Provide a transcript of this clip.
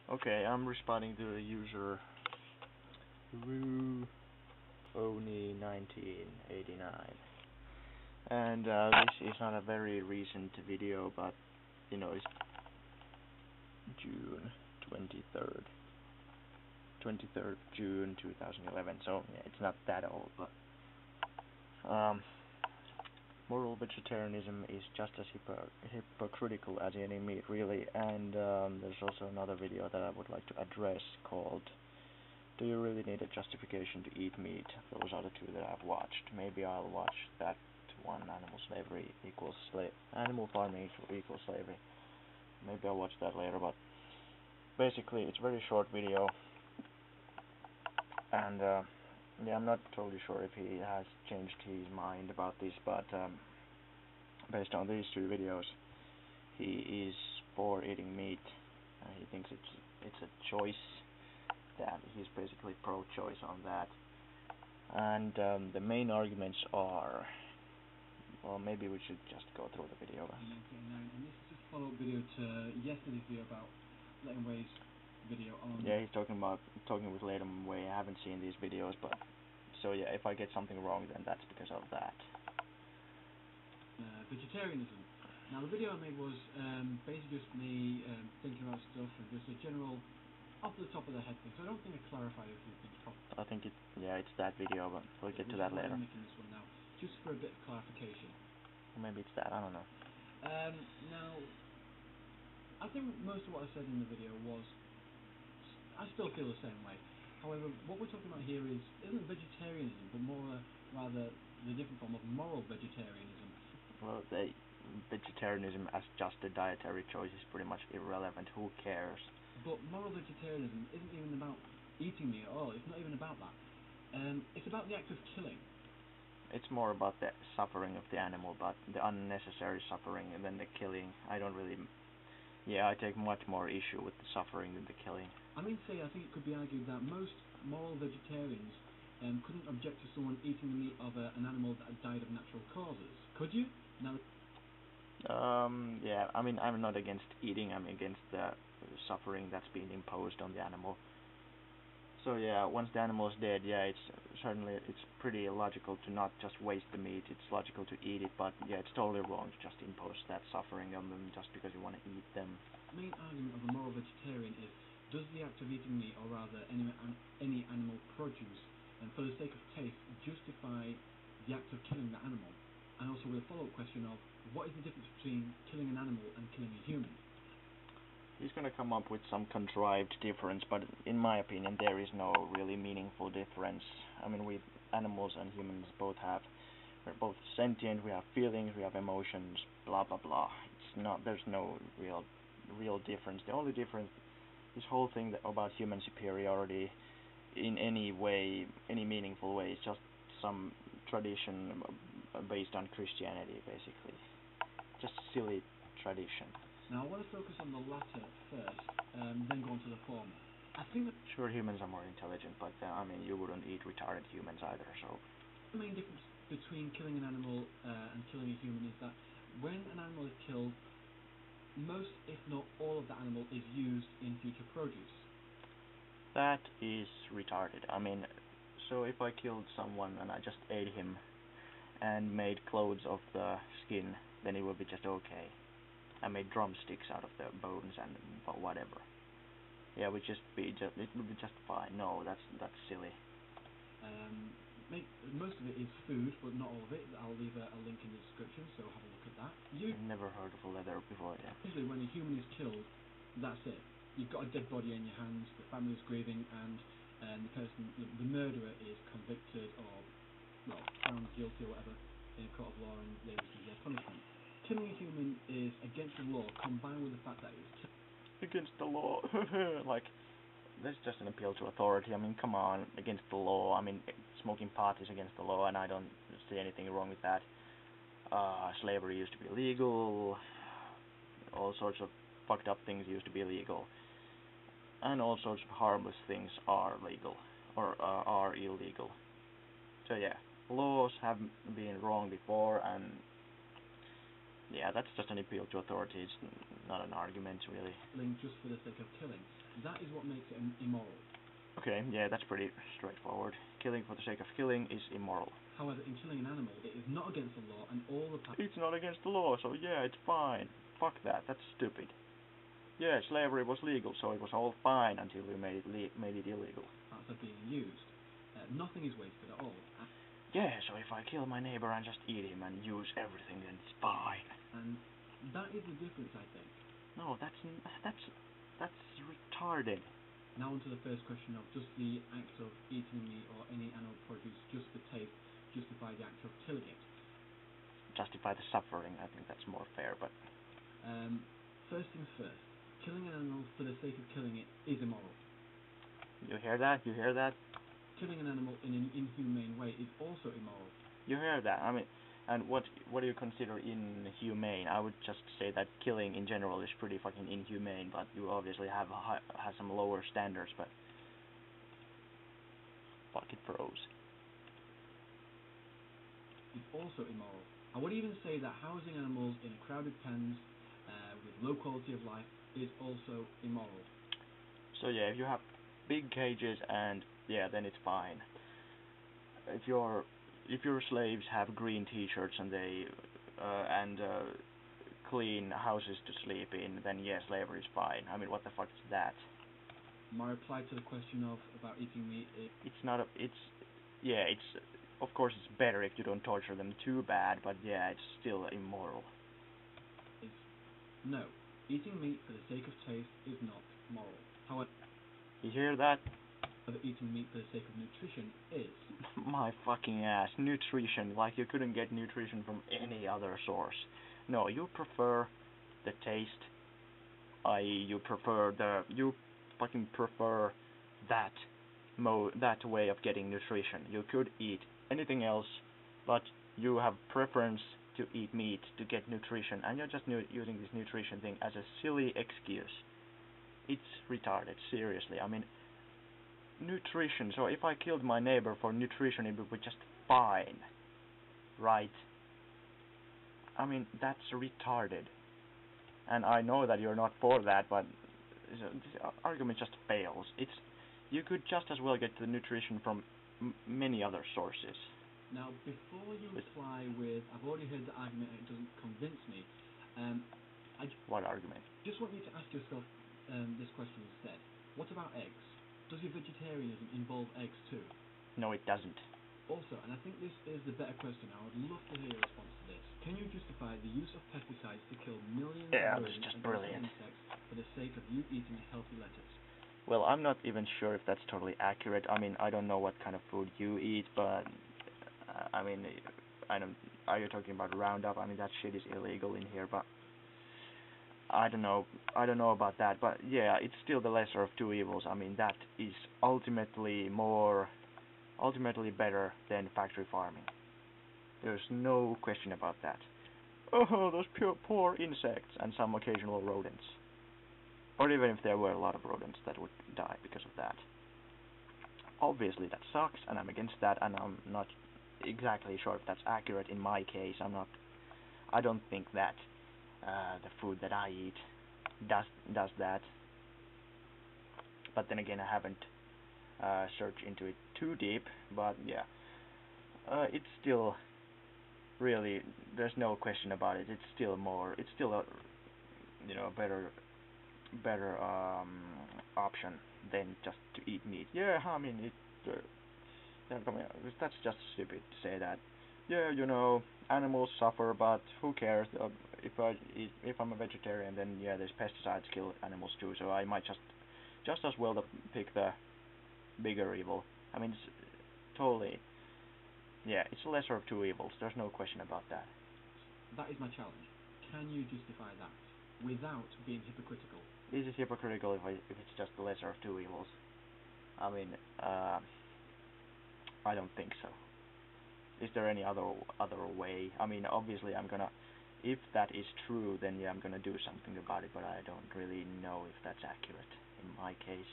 Okay, I'm responding to the user RyuOni1989, and this is not a very recent video, but you know, it's June 23rd June 2011, so yeah, it's not that old, but moral vegetarianism is just as hypocritical as eating meat, really. And there's also another video that I would like to address called "Do you really need a justification to eat meat?" Those are the two that I've watched. Maybe I'll watch that one, animal farming equals slavery. Maybe I'll watch that later, but basically it's a very short video, and yeah, I'm not totally sure if he has changed his mind about this, but based on these two videos, he is for eating meat. He thinks it's a choice, that he's basically pro-choice on that. And the main arguments are, well, maybe we should just go through the video. And this is just a follow-up video to yesterday's video about Leighton Way's video on... Yeah, he's talking with Leighton Way. I haven't seen these videos, but so yeah, if I get something wrong, then that's because of that. Vegetarianism. Now, the video I made was basically just me thinking about stuff and just a general off the top of the head thing. So I don't think I clarified a few things properly. I think it's that video, but we'll get to that later. I'm making this one now, just for a bit of clarification. Or maybe it's that, I don't know. Now, I think most of what I said in the video was, I still feel the same way. However, what we're talking about here isn't vegetarianism, but more rather the different form of moral vegetarianism. Well, vegetarianism as just a dietary choice is pretty much irrelevant. Who cares? But moral vegetarianism isn't even about eating meat at all. It's not even about that. It's about the act of killing. It's more about the suffering of the animal, but the unnecessary suffering and then the killing. I take much more issue with the suffering than the killing. I think it could be argued that most moral vegetarians couldn't object to someone eating the meat of an animal that had died of natural causes. Could you? No. Yeah, I mean, I'm not against eating, I'm against the suffering that's being imposed on the animal. So yeah, once the animal is dead, yeah, it's pretty illogical to not just waste the meat. It's logical to eat it, but yeah, it's totally wrong to just impose that suffering on them just because you want to eat them. The main argument of a moral vegetarian is, does the act of eating meat, or rather any animal produce, and for the sake of taste, justify the act of killing the animal? And also with a follow-up question of, what is the difference between killing an animal and killing a human? He's going to come up with some contrived difference, but in my opinion there is no really meaningful difference. I mean, animals and humans we're both sentient, we have feelings, we have emotions, blah blah blah. There's no real difference. The only difference, this whole thing about human superiority in any way, any meaningful way, is just some tradition based on Christianity, basically. Just silly tradition. Now, I want to focus on the latter first, then go on to the former. I think that... Sure, humans are more intelligent, but I mean, you wouldn't eat retarded humans either, so... The main difference between killing an animal and killing a human is that when an animal is killed, most, if not all of the animal is used in future produce. That is retarded. I mean, so if I killed someone and I just ate him and made clothes of the skin, then it would be just okay. I made drumsticks out of the bones and whatever. Yeah, it would be just fine. No, that's silly. Most of it is food, but not all of it. I'll leave a link in the description, so have a look at that. I've never heard of a leather before, yeah. Usually when a human is killed, that's it. You've got a dead body in your hands, the family is grieving, and the murderer is convicted or, well, found guilty or whatever in a court of law, and they receive their punishment. Killing a human is against the law, combined with the fact that it's against the law. Like, that's just an appeal to authority. I mean, come on, against the law. I mean, smoking pot is against the law, and I don't see anything wrong with that. Slavery used to be illegal. All sorts of fucked up things used to be illegal. And all sorts of harmless things are legal, or are illegal. So yeah, laws have been wrong before, and yeah, that's just an appeal to authority. It's not an argument, really. Just for the sake of killing. That is what makes it immoral. Okay, yeah, that's pretty straightforward. Killing for the sake of killing is immoral. However, in killing an animal, it is not against the law, and all the It's not against the law, so yeah, it's fine. Fuck that, that's stupid. Yeah, slavery was legal, so it was all fine until we made it illegal. parts are being used. Nothing is wasted at all. Yeah, so if I kill my neighbor and just eat him and use everything, then it's fine. And that is the difference, I think. No, that's retarded. Now on to the first question of, does the act of eating meat or any animal produce just for taste justify the act of killing it? Justify the suffering, I think that's more fair, but... First things first, killing an animal for the sake of killing it is immoral. You hear that? You hear that? Killing an animal in an inhumane way is also immoral. You hear that? I mean, and what do you consider inhumane? I would just say that killing in general is pretty fucking inhumane, but you obviously have some lower standards, but... Fuck, it froze. It's also immoral. I would even say that housing animals in crowded pens with low quality of life is also immoral. So yeah, if you have big cages and yeah, then it's fine. If your slaves have green T-shirts and they clean houses to sleep in, then yeah, slavery is fine. I mean, what the fuck is that? My reply to the question about eating meat is... Of course it's better if you don't torture them too bad, but yeah, it's still immoral. No, eating meat for the sake of taste is not moral. However, you hear that? Eating meat for the sake of nutrition is. My fucking ass, nutrition, like you couldn't get nutrition from any other source. No, you prefer the taste, i.e. you fucking prefer that way of getting nutrition. You could eat anything else, but you have preference to eat meat to get nutrition, and you're just using this nutrition thing as a silly excuse. It's retarded, seriously. I mean, nutrition, so if I killed my neighbor for nutrition, it would be just fine, right? I mean, that's retarded. And I know that you're not for that, but this argument just fails. You could just as well get the nutrition from many other sources. Now, before you reply with, I've already heard the argument and it doesn't convince me, what argument? Just want you to ask yourself this question instead. What about eggs? Does your vegetarianism involve eggs too? No, it doesn't. Also, and I think this is the better question, I would love to hear your response to this. Can you justify the use of pesticides to kill millions of rodents and insects for the sake of you eating a healthy lettuce? Well, I'm not even sure if that's totally accurate. I mean, I don't know what kind of food you eat, but I mean, are you talking about Roundup? I mean, that shit is illegal in here, but I don't know about that. But yeah, it's still the lesser of two evils. I mean, that is ultimately better than factory farming. There's no question about that. Oh, those poor insects and some occasional rodents. Or even if there were a lot of rodents that would die because of that. Obviously that sucks, and I'm against that, and I'm not exactly sure if that's accurate in my case. I don't think that the food that I eat does that. But then again, I haven't searched into it too deep, but yeah. It's still really, there's no question about it. It's still a better option than just to eat meat. Yeah, I mean that's just stupid to say that. Yeah, animals suffer, but who cares? If I'm a vegetarian, then yeah, there's pesticides kill animals too. So I might just as well pick the bigger evil. I mean, it's totally. Yeah, it's the lesser of two evils. There's no question about that. That is my challenge. Can you justify that without being hypocritical? Is it hypocritical if it's just the lesser of two evils? I mean, I don't think so. Is there any other way? I mean, obviously if that is true, then yeah, I'm gonna do something about it, but I don't really know if that's accurate in my case.